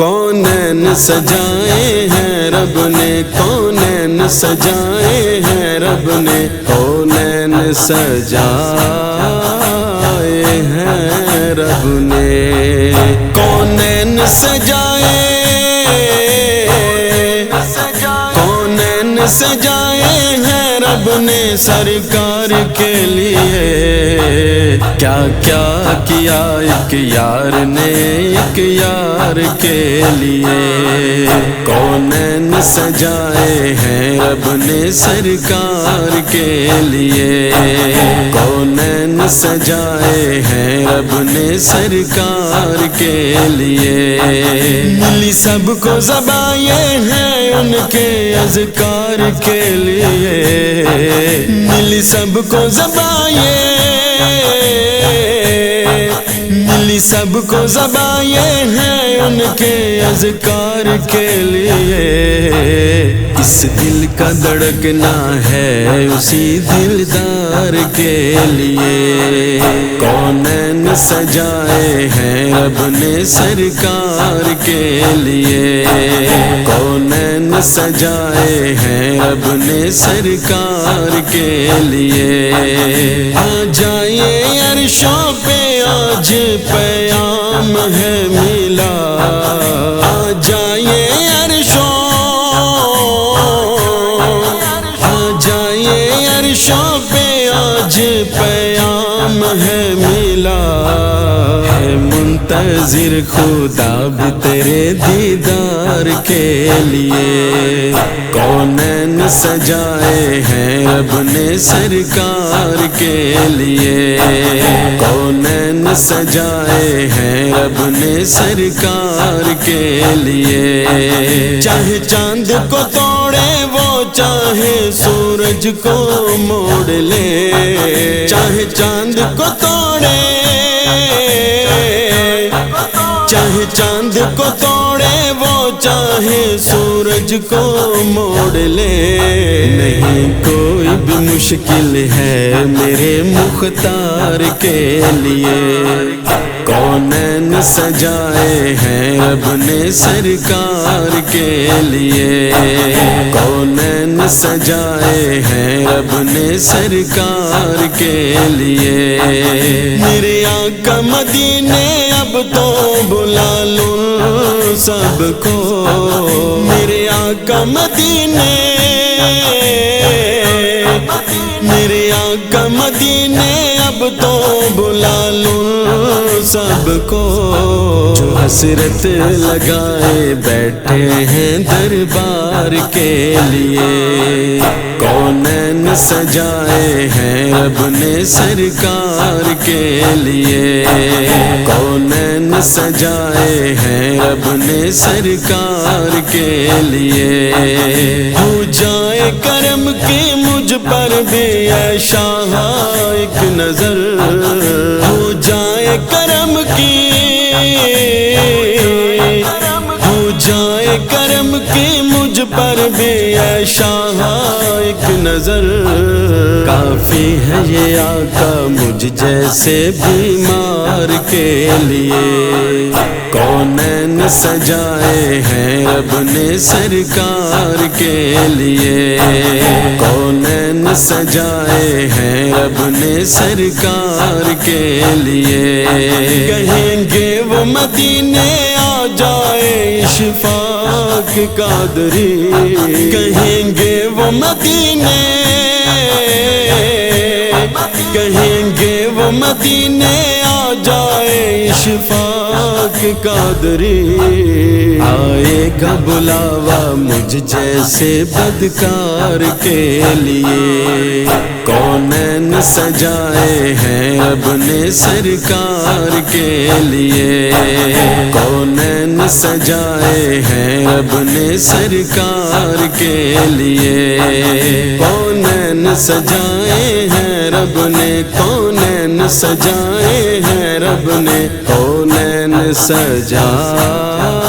کونین سجائے ہیں رب نے، کونین سجائے ہیں رب نے، کونین سجائے ہیں رب نے، کونین سجائے، کونین سجائے ہیں رب نے سرکار کے لیے، کیا کیا کیا ایک یار نے ایک یار کے لیے، کونین سجائے ہیں رب نے سرکار کے لیے، کونین سجائے ہیں رب نے سرکار کے لیے، ملی سب کو زباں یہ ہیں ان کے اذکار کے لیے، ملی سب کو زباں یہ، ملی سب کو زباں یہ ہیں ان کے اذکار کے لیے، اس دل کا دھڑکنا ہے اسی دلدار کے لیے، کونین سجائے ہیں رب نے سرکار کے لیے، کونین سجائے ہیں رب نے سرکار کے لیے، آ جائیے عرشوں پہ آج پیام ہے ملا، آ جائیے عرشوں، آ جائیے عرشوں پہ آج پیام ہے ملا، ہے منتظر خدا بھی تیرے دیدار کے لیے، کونین سجائے ہیں رب نے سرکار کے لیے، کونین سجائے ہیں رب نے سرکار کے لیے، چاہے چاند کو توڑے وہ چاہے سورج کو موڑ لے، چاہے چاند کو توڑے، چاہے چاند کو توڑے وہ چاہے سورج کو موڑ لے، نہیں کوئی بھی مشکل ہے میرے مختار کے لیے، کونین سجائے ہیں رب نے سرکار کے لیے، کونین سجائے ہیں رب نے سرکار کے لیے، میرے آقا مدینے اب تو بلا لوں سب کو، میرے آقا مدینے، میرے آقا مدینے اب تو بلا لوں سب کو، جو حسرت لگائے بیٹھے ہیں دربار کے لیے، کونین سجائے ہیں رب نے سرکار کے لیے، کونین سجائے ہیں رب نے سرکار کے لیے، ہو جائے کرم کی مجھ پر بھی اے شاہ ایک نظر، ہو جائے کرم کی، ہو جائے کرم کی مجھ پر بھی اے شاہ ایک نظر، کافی ہے یہ آقا مجھ جیسے بیمار کے لیے، کونین سجائے ہیں رب نے سرکار کے لیے، کونین سجائے ہیں رب نے سرکار کے لیے، کہیں گے وہ مدینے آ جائے اشفاق قادری، کہیں گے وہ مدینے، کہیں گے وہ مدینے آ جائے اشفاق قادری، آئے گا بلاوا مجھ جیسے بدکار کے لیے، کونین سجائے ہیں رب نے سرکار کے لیے، کونین سجائے ہیں رب نے سرکار کے لیے، کونین سجائے ہیں رب نے، کونین سجائے ہیں رب نے، کونین سجائے